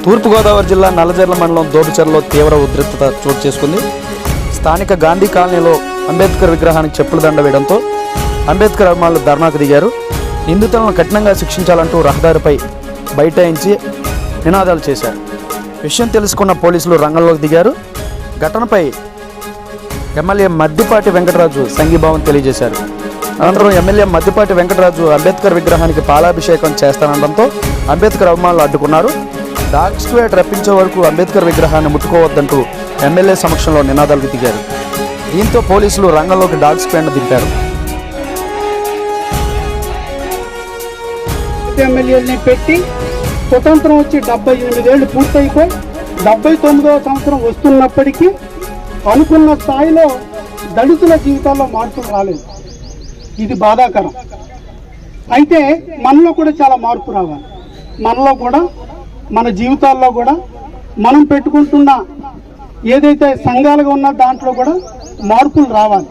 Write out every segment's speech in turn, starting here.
తూర్పుగోదావరి జిల్లా నల్లజర్ల మండలం దోబిచెర్లలో తీవ్ర ఉద్రిక్తత చోటు చేసుకుంది. స్థానిక గాంధీ కాలనీలో అంబేద్కర్ విగ్రహానికి చెప్పుల దండ వేయడంతో అంబేద్కర్ అభిమానులు ధర్నాకు దిగారు. నిందితులను కఠినంగా శిక్షించాలంటూ రహదారిపై బైఠాయించి నినాదాలు చేశారు. విషయం తెలుసుకున్న పోలీసులు రంగంలోకి దిగారు. ఘటనపై ఎమ్మెల్యే మద్దిపాటి వెంకటరాజు సంఘీభావం తెలియజేశారు. అనంతరం ఎమ్మెల్యే మద్దిపాటి వెంకటరాజు అంబేద్కర్ విగ్రహానికి పాలాభిషేకం చేస్తానడంతో అంబేద్కర్ అభిమానులు అడ్డుకున్నారు. డాగ్ స్క్వాడ్ రప్పించే వరకు అంబేద్కర్ విగ్రహాన్ని ముట్టుకోవద్దంటూ ఎమ్మెల్యే సమక్షంలో నినాదాలకు దిగారు. దీంతో పోలీసులు రంగంలోకి డాగ్ స్క్వాడ్ను దింపారు. ఎమ్మెల్యేలని పెట్టి స్వతంత్రం వచ్చి 78 ఏళ్ళు పూర్తయిపోయి 79వ సంవత్సరం వస్తున్నప్పటికీ అనుకున్న స్థాయిలో దళితుల జీవితాల్లో మార్పులు రాలేదు. ఇది బాధాకరం. అయితే మనలో కూడా చాలా మార్పు రావాలి. మనలో కూడా మన జీవితాల్లో కూడా మనం పెట్టుకుంటున్న ఏదైతే సంఘాలుగా ఉన్న దాంట్లో కూడా మార్పులు రావాలి.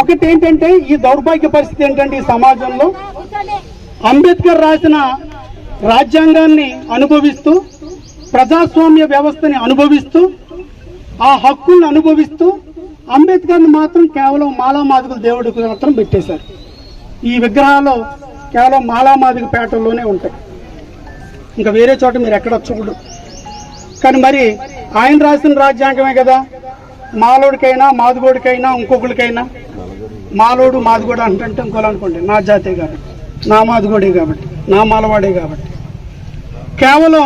ఒకటి ఏంటంటే ఈ దౌర్భాగ్య పరిస్థితి ఏంటంటే ఈ సమాజంలో అంబేద్కర్ రాసిన రాజ్యాంగాన్ని అనుభవిస్తూ ప్రజాస్వామ్య వ్యవస్థని అనుభవిస్తూ ఆ హక్కుల్ని అనుభవిస్తూ అంబేద్కర్ని మాత్రం కేవలం మాలామాదిగల దేవుడికి మాత్రం పెట్టేశారు. ఈ విగ్రహాలు కేవలం మాలామాదిగ పేటల్లోనే ఉంటాయి, ఇంకా వేరే చోట మీరు ఎక్కడ చూడరు. కానీ మరి ఆయన రాసిన రాజ్యాంగమే కదా, మాలోడికైనా మాదిగోడికైనా ఇంకొకరికైనా, మాలోడు మాదిగోడు అంటే ఇంకోలు అనుకోండి, నా జాతే కాబట్టి, నా మాదిగోడే కాబట్టి, నా మాలవాడే కాబట్టి, కేవలం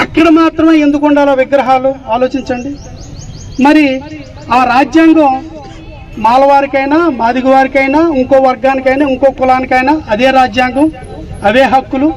అక్కడ మాత్రమే ఎందుకు ఉండాలో విగ్రహాలు ఆలోచించండి. మరి ఆ రాజ్యాంగం మాలవారికైనా మాదిగ వారికైనా ఇంకో వర్గానికైనా ఇంకో కులానికైనా అదే రాజ్యాంగం, అవే హక్కులు,